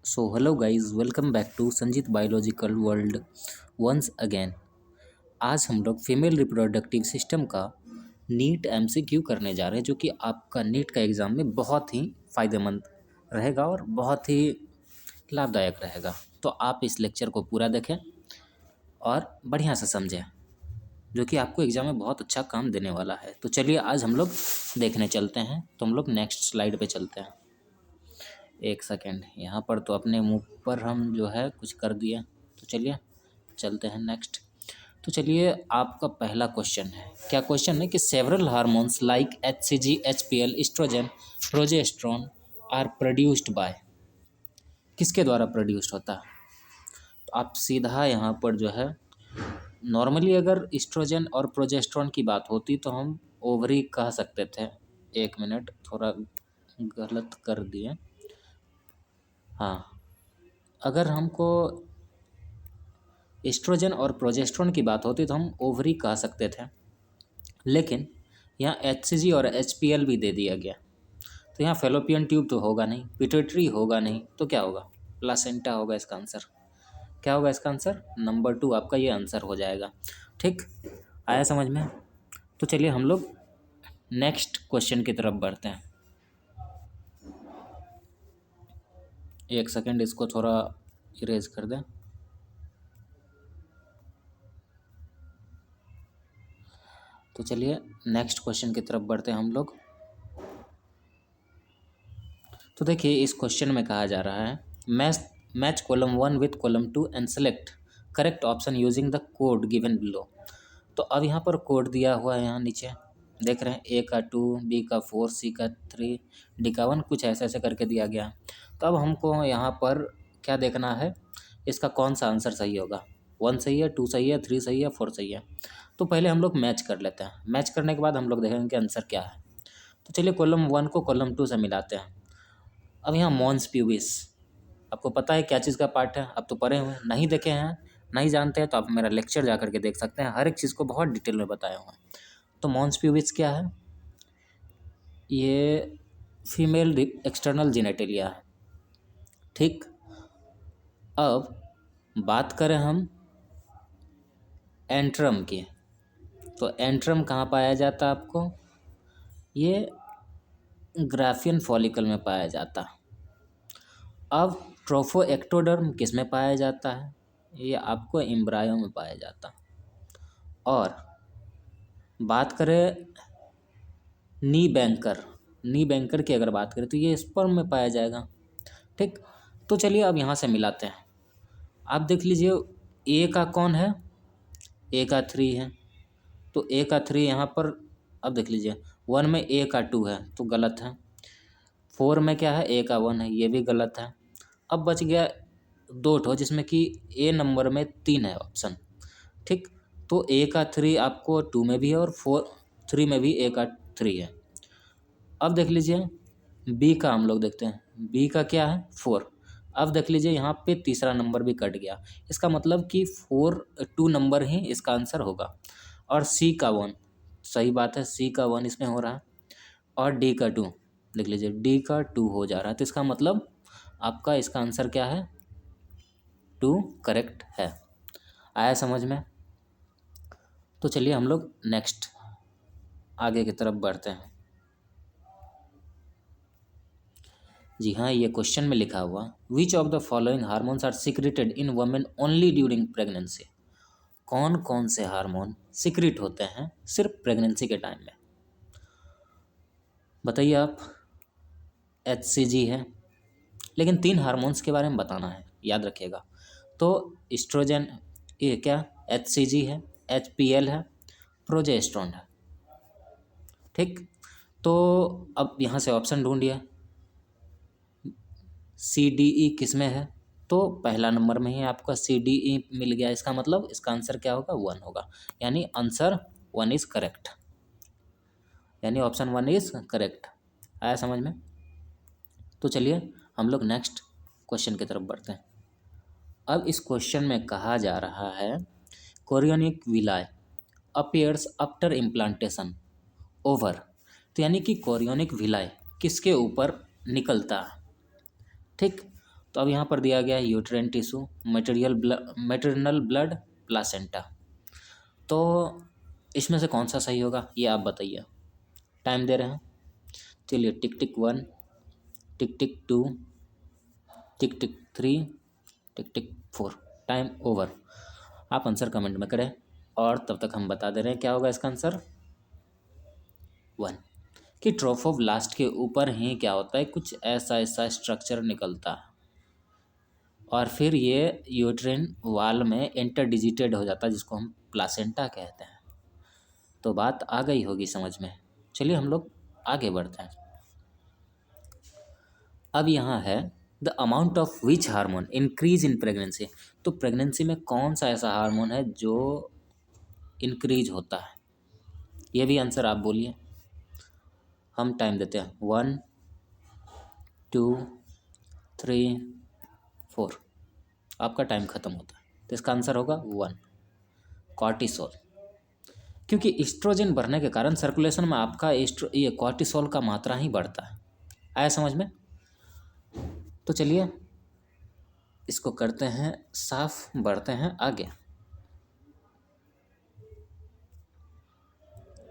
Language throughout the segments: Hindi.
So hello guys, welcome back to Sanjeet biological world once again. आज हम लोग फीमेल रिप्रोडक्टिव सिस्टम का नीट एमसीक्यू करने जा रहे हैं, जो कि आपका नीट का एग्ज़ाम में बहुत ही फ़ायदेमंद रहेगा और बहुत ही लाभदायक रहेगा। तो आप इस लेक्चर को पूरा देखें और बढ़िया से समझें, जो कि आपको एग्ज़ाम में बहुत अच्छा काम देने वाला है। तो चलिए आज हम लोग देखने चलते हैं। तो हम लोग नेक्स्ट स्लाइड पे चलते हैं। एक सेकेंड, यहाँ पर तो अपने मुंह पर हम जो है कुछ कर दिए। तो चलिए चलते हैं नेक्स्ट। तो चलिए आपका पहला क्वेश्चन है। क्या क्वेश्चन है कि several hormones like HCG, HPL, oestrogen, progesterone are produced by, किसके द्वारा प्रोड्यूस्ड होता है? तो आप सीधा यहाँ पर जो है नॉर्मली अगर एस्ट्रोजन और प्रोजेस्टेरोन की बात होती तो हम ओवरी कह सकते थे। एक मिनट, थोड़ा गलत कर दिए। हाँ, अगर हमको एस्ट्रोजन और प्रोजेस्टेरोन की बात होती तो हम ओवरी कह सकते थे, लेकिन यहाँ एचसीजी और एचपीएल भी दे दिया गया। तो यहाँ फेलोपियन ट्यूब तो होगा नहीं, पिट्यूटरी होगा नहीं, तो क्या होगा? प्लासेंटा होगा इसका आंसर। क्या होगा इसका आंसर? नंबर 2 आपका ये आंसर हो जाएगा। ठीक, आया समझ में? तो चलिए हम लोग नेक्स्ट क्वेश्चन की तरफ बढ़ते हैं। एक सेकेंड, इसको थोड़ा इरेज कर दें। तो चलिए नेक्स्ट क्वेश्चन की तरफ बढ़ते हैं हम लोग। तो देखिए इस क्वेश्चन में कहा जा रहा है match column 1 with column 2 and select correct option using the code given below. तो अब यहाँ पर कोड दिया हुआ है, यहाँ नीचे देख रहे हैं, ए का 2, बी का 4, सी का 3, डी का 1, कुछ ऐसे ऐसे करके दिया गया। तो अब हमको यहाँ पर क्या देखना है, इसका कौन सा आंसर सही होगा। 1 सही है, 2 सही है, 3 सही है, 4 सही है। तो पहले हम लोग मैच कर लेते हैं। मैच करने के बाद हम लोग देखेंगे कि आंसर क्या है। तो चलिए कॉलम 1 को कॉलम 2 से मिलाते हैं। अब यहाँ मॉन्स प्यूबिस, आपको पता है क्या चीज़ का पार्ट है? आप तो पढ़े हुए हैं, नहीं देखे हैं, नहीं जानते हैं तो आप मेरा लेक्चर जा करके देख सकते हैं। हर एक चीज़ को बहुत डिटेल में बताया हुआ है। तो मॉन्स प्यूबिस क्या है? ये फीमेल एक्सटर्नल जेनेटेलिया है। ठीक, अब बात करें हम एंट्रम की, तो एंट्रम कहाँ पाया जाता है आपको? ये ग्राफियन फॉलिकल में पाया जाता है। अब ट्रोफोएक्टोडर्म किस में पाया जाता है? ये आपको एम्ब्रायो में पाया जाता है। और बात करें नी बैंकर की अगर बात करें तो ये स्पर्म में पाया जाएगा। ठीक, तो चलिए अब यहाँ से मिलाते हैं। आप देख लीजिए ए का कौन है? ए का 3 है, तो ए का 3 यहाँ पर, अब देख लीजिए 1 में ए का 2 है तो गलत है। 4 में क्या है? ए का 1 है, ये भी गलत है। अब बच गया 2 ठो, जिसमें कि ए नंबर में 3 है ऑप्शन। ठीक, तो ए का 3 आपको 2 में भी है और 3 में भी ए का 3 है। अब देख लीजिए बी का, हम लोग देखते हैं बी का क्या है? 4। अब देख लीजिए यहाँ पे तीसरा नंबर भी कट गया, इसका मतलब कि 2 नंबर ही इसका आंसर होगा। और सी का 1, सही बात है, सी का 1 इसमें हो रहा है। और डी का 2, देख लीजिए डी का 2 हो जा रहा है, तो इसका मतलब आपका इसका आंसर क्या है? 2 करेक्ट है। आया समझ में? तो चलिए हम लोग नेक्स्ट आगे की तरफ बढ़ते हैं। जी हाँ, ये क्वेश्चन में लिखा हुआ, which of the following hormones are secreted in women only during pregnancy. कौन कौन से हार्मोन सीक्रेट होते हैं सिर्फ प्रेगनेंसी के टाइम में? बताइए आप। एचसीजी है, लेकिन 3 हार्मोन्स के बारे में बताना है, याद रखिएगा। तो एस्ट्रोजन, ये क्या? एचसीजी है, एचपीएल है, प्रोजेस्टेरोन है। ठीक, तो अब यहाँ से ऑप्शन ढूंढिए। सी डी ई किस में है? तो पहला नंबर में ही आपका सी डी ई मिल गया, इसका मतलब इसका आंसर क्या होगा? 1 होगा, यानी आंसर 1 इज़ करेक्ट, यानी ऑप्शन 1 इज़ करेक्ट। आया समझ में? तो चलिए हम लोग नेक्स्ट क्वेश्चन की तरफ बढ़ते हैं। अब इस क्वेश्चन में कहा जा रहा है chorionic villi appears after implantation over. तो यानी कि कोरियोनिक विलाई किसके ऊपर निकलता है? ठीक, तो अब यहाँ पर दिया गया है uterine tissue, maternal blood, placenta. तो इसमें से कौन सा सही होगा ये आप बताइए। टाइम दे रहे हैं, चलिए टिक टिक 1, टिक टिक 2, टिक टिक 3, टिक टिक 4। Time over. आप आंसर कमेंट में करें और तब तक हम बता दे रहे हैं क्या होगा इसका आंसर 1। कि ट्रोफोब्लास्ट के ऊपर ही क्या होता है, कुछ ऐसा ऐसा स्ट्रक्चर निकलता है और फिर ये यूट्रिन वाल में इंटरडिजिटेड हो जाता है, जिसको हम प्लासेंटा कहते हैं। तो बात आ गई होगी समझ में। चलिए हम लोग आगे बढ़ते हैं। अब यहाँ है the amount of which hormone increase in pregnancy. तो प्रेगनेंसी में कौन सा ऐसा हार्मोन है जो इंक्रीज होता है, ये भी आंसर आप बोलिए। हम टाइम देते हैं 1, 2, 3, 4। आपका टाइम खत्म होता है। तो इसका आंसर होगा 1, कॉर्टिसोल। क्योंकि एस्ट्रोजन बढ़ने के कारण सर्कुलेशन में आपका ये कॉर्टिसोल का मात्रा ही बढ़ता है। आया समझ में। तो चलिए इसको करते हैं साफ, बढ़ते हैं आगे।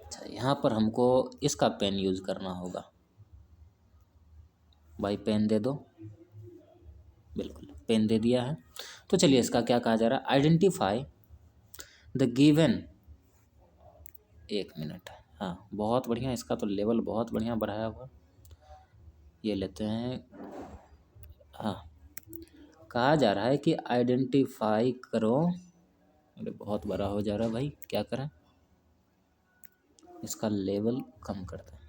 अच्छा, यहाँ पर हमको इसका पेन यूज करना होगा। भाई पेन दे दो। बिल्कुल पेन दे दिया है। तो चलिए इसका क्या कहा जा रहा है, आइडेंटिफाई द गिवन। 1 मिनट। हाँ बहुत बढ़िया, इसका तो लेवल बहुत बढ़िया बढ़ाया हुआ। ये लेते हैं। हाँ कहा जा रहा है कि आइडेंटिफाई करो। अरे बहुत बड़ा हो जा रहा है भाई, क्या करें, इसका लेवल कम करते हैं।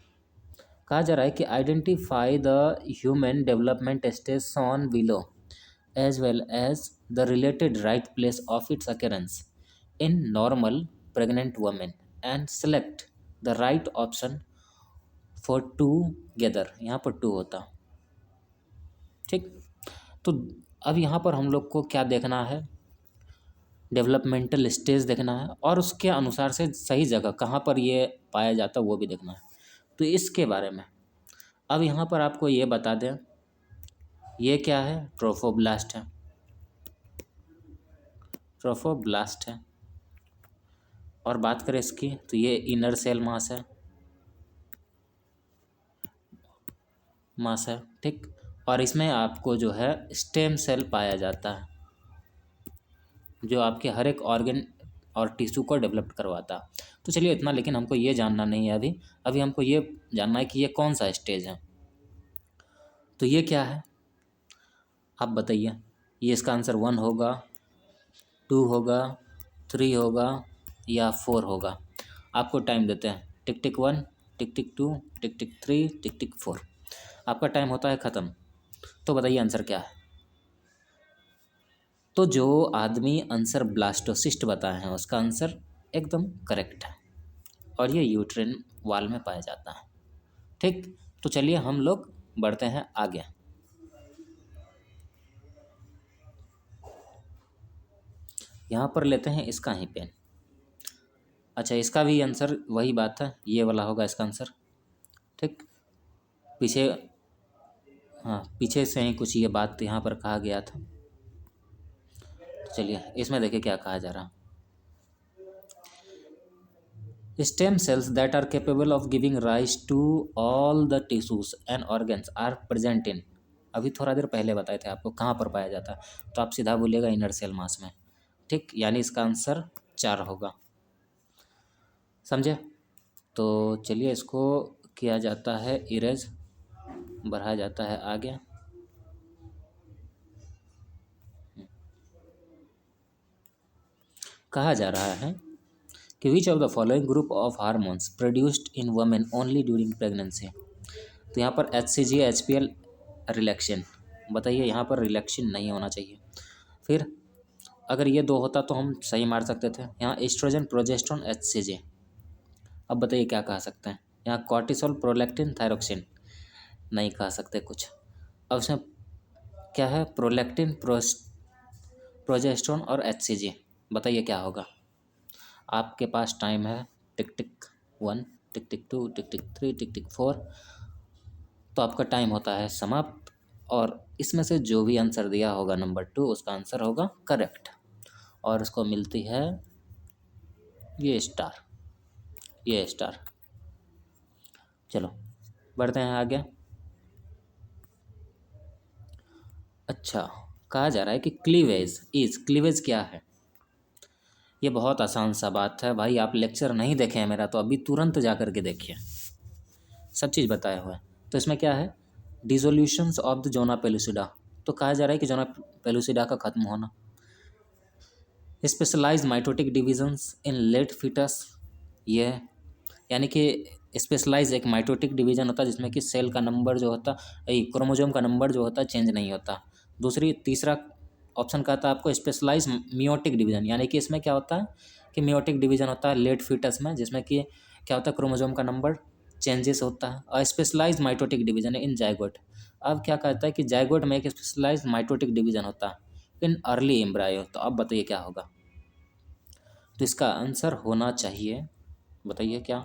कहा जा रहा है कि identify the human development stage shown below as well as the related right place of its occurrence in normal pregnant women and select the right option for together. यहाँ पर 2 होता। ठीक। तो अब यहाँ पर हम लोग को क्या देखना है, डेवलपमेंटल स्टेज देखना है और उसके अनुसार से सही जगह कहाँ पर ये पाया जाता है वो भी देखना है। तो इसके बारे में अब यहाँ पर आपको ये बता दें, ये क्या है, ट्रोफोब्लास्ट है। ट्रोफोब्लास्ट है। और बात करें इसकी तो ये इनर सेल मास है। ठीक। और इसमें आपको जो है स्टेम सेल पाया जाता है, जो आपके हर एक ऑर्गन और टिश्यू को डेवलप करवाता। तो चलिए इतना, लेकिन हमको ये जानना नहीं है अभी। अभी हमको ये जानना है कि ये कौन सा स्टेज है। तो ये क्या है आप बताइए। ये इसका आंसर 1 होगा, 2 होगा, 3 होगा या 4 होगा। आपको टाइम देते हैं, टिक टिक 1, टिक टिक 2, टिक टिक 3, टिक टिक 4। आपका टाइम होता है ख़त्म। तो बताइए आंसर क्या है। तो जो आदमी आंसर ब्लास्टोसिस्ट बताए हैं उसका आंसर एकदम करेक्ट है और ये यूट्रिन वाल में पाया जाता है। ठीक। तो चलिए हम लोग बढ़ते हैं आगे। यहाँ पर लेते हैं इसका ही पेन। अच्छा इसका भी आंसर वही बात है, ये वाला होगा इसका आंसर। ठीक। पीछे, हाँ पीछे से ही कुछ ये बात यहाँ पर कहा गया था। चलिए इसमें देखिए क्या कहा जा रहा। Stem cells that are capable of giving rise to all the tissues and organs are present in. अभी थोड़ा देर पहले बताए थे आपको कहाँ पर पाया जाता है, तो आप सीधा बोलिएगा इनर सेल मास में। ठीक। यानी इसका आंसर 4 होगा। समझे। तो चलिए इसको किया जाता है इरेज, बढ़ाया जाता है आगे। कहा जा रहा है कि विच of the following group of hormones produced in women only during pregnancy. तो यहाँ पर HCG HPL रिलैक्सेन। बताइए यहाँ पर रिलैक्सेन नहीं होना चाहिए। फिर अगर ये 2 होता तो हम सही मार सकते थे। यहाँ एस्ट्रोजन प्रोजेस्ट्रॉन HCG। अब बताइए क्या कह सकते हैं। यहाँ कॉर्टिसोल प्रोलैक्टिन थायरोक्सिन नहीं कह सकते कुछ। अब इसमें क्या है, प्रोलैक्टिन प्रोजेस्ट्रॉन और HCG। बताइए क्या होगा। आपके पास टाइम है, टिक टिक 1, टिक टिक 2, टिक टिक 3, टिक टिक 4। तो आपका टाइम होता है समाप्त और इसमें से जो भी आंसर दिया होगा नंबर 2 उसका आंसर होगा करेक्ट, और उसको मिलती है ये स्टार, ये स्टार। चलो बढ़ते हैं आगे। अच्छा, कहा जा रहा है कि क्लीवेज क्या है। ये बहुत आसान सा बात है भाई, आप लेक्चर नहीं देखे हैं मेरा तो अभी तुरंत जा कर के देखिए, सब चीज़ बताया हुआ है। तो इसमें क्या है, डिसोल्यूशंस ऑफ द जोना पेलुसिडा। तो कहा जा रहा है कि जोना पेलुसिडा का खत्म होना। Specialise mitotic divisions in late foetus, ये यानी कि स्पेशलाइज एक माइटोटिक डिवीजन होता है जिसमें कि सेल का नंबर जो होता है, क्रोमोजोम का नंबर जो होता है चेंज नहीं होता। तीसरा ऑप्शन कहता है आपको स्पेशलाइज मियोटिक डिवीजन, यानी कि इसमें क्या होता है कि मियोटिक डिवीजन होता है लेट फीटस में, जिसमें कि क्या होता है क्रोमोजोम का नंबर चेंजेस होता है। और स्पेशलाइज माइटोटिक डिवीजन है इन जाइगोट। अब क्या कहता है कि जाइगोट में एक स्पेशलाइज माइटोटिक डिवीजन होता है इन अर्ली एम्ब्रायो। तो अब बताइए क्या होगा। तो इसका आंसर होना चाहिए, बताइए क्या,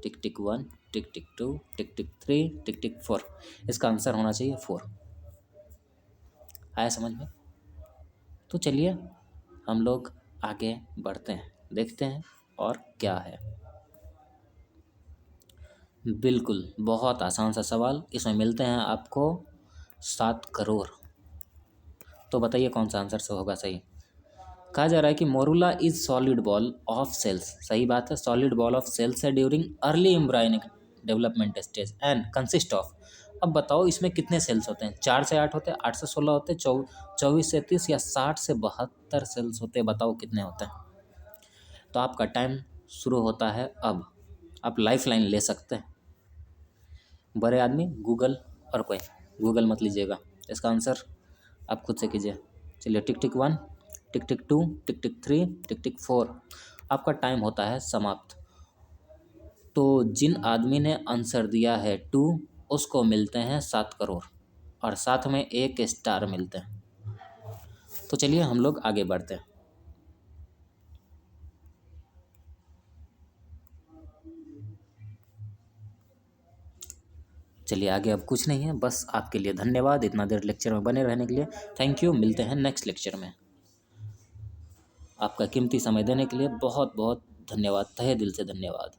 टिक टिक 1, टिक टिक 2, टिक टिक 3, टिक टिक 4। इसका आंसर होना चाहिए 4। आया समझ में। तो चलिए हम लोग आगे बढ़ते हैं, देखते हैं और क्या है। बिल्कुल बहुत आसान सा सवाल, इसमें मिलते हैं आपको 7 करोड़। तो बताइए कौन सा आंसर से होगा सही। कहा जा रहा है कि morula is solid ball of cells, सही बात है, सॉलिड बॉल ऑफ सेल्स है during early embryonic development stage and consist of. अब बताओ इसमें कितने सेल्स होते हैं, 4 से 8 होते हैं, 8 से 16 होते हैं, 24 से 30 या 60 से 72 सेल्स होते हैं, बताओ कितने होते हैं। तो आपका टाइम शुरू होता है अब, आप लाइफ लाइन ले सकते हैं। बड़े आदमी गूगल, और कोई गूगल मत लीजिएगा, इसका आंसर आप खुद से कीजिए। चलिए टिक टिक 1, टिक टिक 2, टिक टिक 3, टिक टिक 4, आपका टाइम होता है समाप्त। तो जिन आदमी ने आंसर दिया है 2 उसको मिलते हैं 7 करोड़ और साथ में 1 स्टार मिलते हैं। तो चलिए हम लोग आगे बढ़ते हैं। चलिए आगे अब कुछ नहीं है, बस आपके लिए धन्यवाद इतना देर लेक्चर में बने रहने के लिए। थैंक यू, मिलते हैं नेक्स्ट लेक्चर में। आपका कीमती समय देने के लिए बहुत बहुत धन्यवाद, तहे दिल से धन्यवाद।